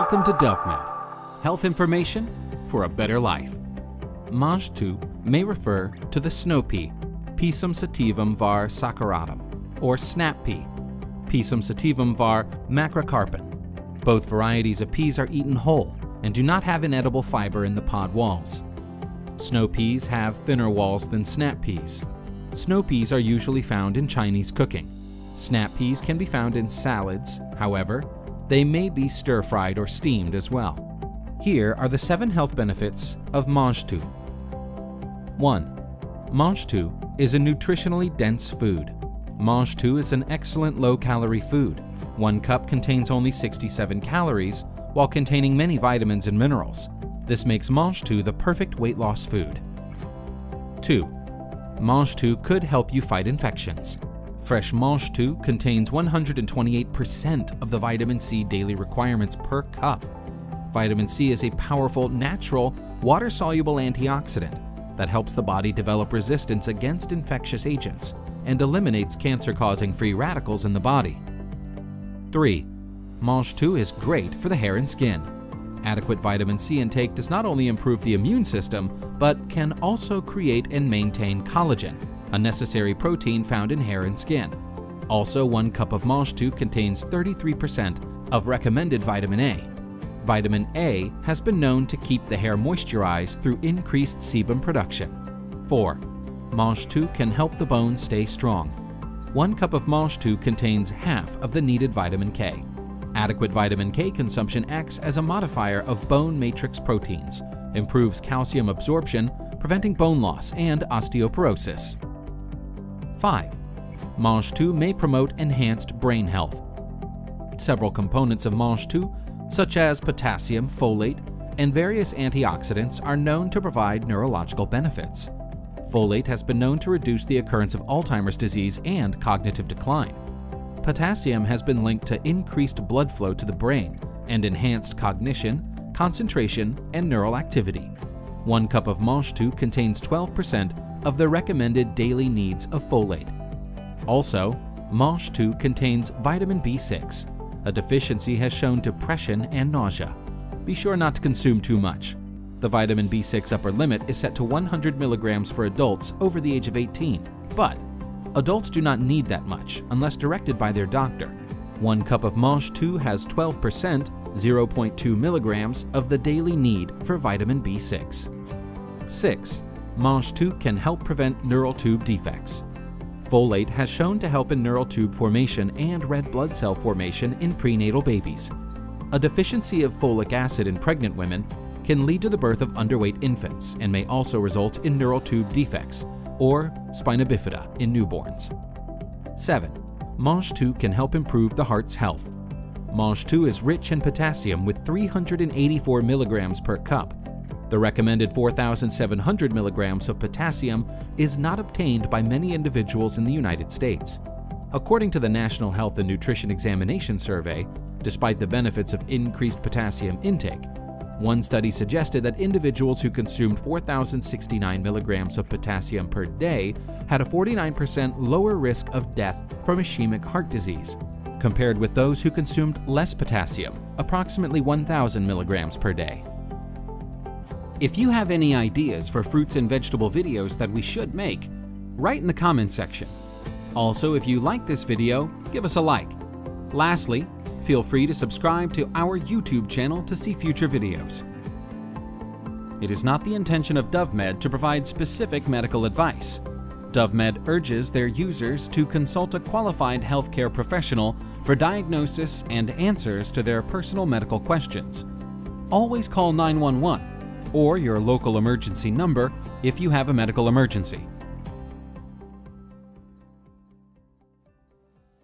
Welcome to DoveMed, health information for a better life. Mangetout may refer to the snow pea, Pisum sativum var saccharatum, or snap pea, Pisum sativum var macrocarpon. Both varieties of peas are eaten whole and do not have inedible fiber in the pod walls. Snow peas have thinner walls than snap peas. Snow peas are usually found in Chinese cooking. Snap peas can be found in salads, however, they may be stir-fried or steamed as well. Here are the 7 health benefits of Mangetout. 1. Mangetout is a nutritionally dense food. Mangetout is an excellent low-calorie food. 1 cup contains only 67 calories, while containing many vitamins and minerals. This makes Mangetout the perfect weight loss food. 2. Mangetout could help you fight infections. Fresh Mangetout contains 128% of the vitamin C daily requirements per cup. Vitamin C is a powerful, natural, water-soluble antioxidant that helps the body develop resistance against infectious agents and eliminates cancer-causing free radicals in the body. 3. Mangetout is great for the hair and skin. Adequate vitamin C intake does not only improve the immune system, but can also create and maintain collagen, a necessary protein found in hair and skin. Also, 1 cup of Mangetout contains 33% of recommended vitamin A. Vitamin A has been known to keep the hair moisturized through increased sebum production. 4. Mangetout can help the bones stay strong. 1 cup of Mangetout contains half of the needed vitamin K. Adequate vitamin K consumption acts as a modifier of bone matrix proteins, improves calcium absorption, preventing bone loss and osteoporosis. 5. Mangetout may promote enhanced brain health. Several components of Mangetout, such as potassium, folate, and various antioxidants, are known to provide neurological benefits. Folate has been known to reduce the occurrence of Alzheimer's disease and cognitive decline. Potassium has been linked to increased blood flow to the brain and enhanced cognition, concentration, and neural activity. 1 cup of Mangetout contains 12% of the recommended daily needs of folate. Also, Mangetout contains vitamin B6. A deficiency has shown depression and nausea. Be sure not to consume too much. The vitamin B6 upper limit is set to 100 milligrams for adults over the age of 18, but adults do not need that much unless directed by their doctor. 1 cup of Mangetout has 12%, 0.2 milligrams, of the daily need for vitamin B6. 6. Mangetout can help prevent neural tube defects. Folate has shown to help in neural tube formation and red blood cell formation in prenatal babies. A deficiency of folic acid in pregnant women can lead to the birth of underweight infants and may also result in neural tube defects, or spina bifida, in newborns. 7. Mangetout can help improve the heart's health. Mangetout is rich in potassium with 384 milligrams per cup. The recommended 4,700 milligrams of potassium is not obtained by many individuals in the United States. According to the National Health and Nutrition Examination Survey, despite the benefits of increased potassium intake, one study suggested that individuals who consumed 4,069 milligrams of potassium per day had a 49% lower risk of death from ischemic heart disease, compared with those who consumed less potassium, approximately 1,000 milligrams per day. If you have any ideas for fruits and vegetable videos that we should make, write in the comments section. Also, if you like this video, give us a like. Lastly, feel free to subscribe to our YouTube channel to see future videos. It is not the intention of DoveMed to provide specific medical advice. DoveMed urges their users to consult a qualified healthcare professional for diagnosis and answers to their personal medical questions. Always call 911 or your local emergency number if you have a medical emergency.